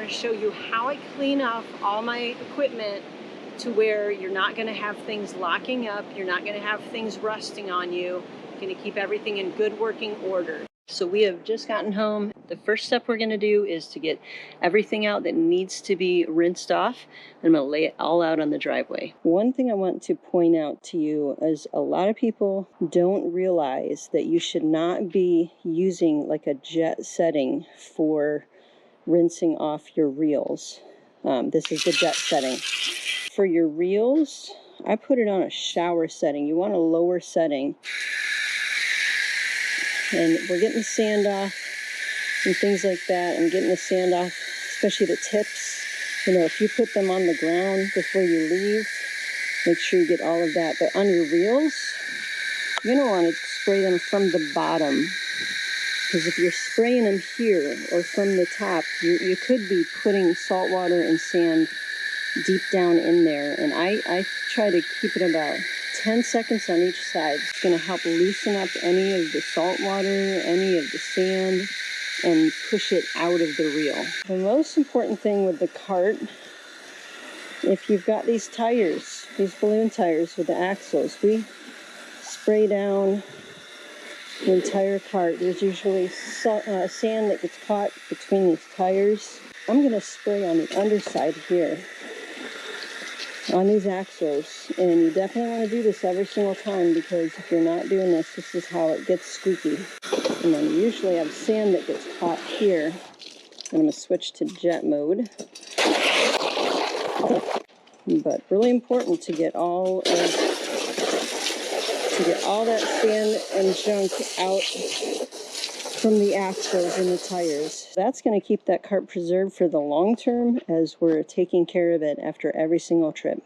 want to show you how I clean off all my equipment to where you're not going to have things locking up, you're not going to have things rusting on you, you're going to keep everything in good working order. So we have just gotten home. The first step we're going to do is to get everything out that needs to be rinsed off. I'm going to lay it all out on the driveway. One thing I want to point out to you is a lot of people don't realize that you should not be using like a jet setting for rinsing off your reels. This is the jet setting. For your reels, I put it on a shower setting. You want a lower setting. And we're getting the sand off and things like that. I'm getting the sand off, especially the tips. You know, if you put them on the ground before you leave, make sure you get all of that. But on your reels, you're going to want to spray them from the bottom. Because if you're spraying them here or from the top, you could be putting salt water and sand deep down in there. And I try to keep it about 10 seconds on each side. It's going to help loosen up any of the salt water, any of the sand, and push it out of the reel. The most important thing with the cart, if you've got these tires, these balloon tires with the axles, we spray down the entire cart. There's usually sand that gets caught between these tires. I'm going to spray on the underside here on these axles, and you definitely want to do this every single time, because if you're not doing this, this is how it gets squeaky. And then you usually have sand that gets caught here. I'm going to switch to jet mode. But really important to get all that sand and junk out from the axles and the tires. That's going to keep that cart preserved for the long term, as we're taking care of it after every single trip.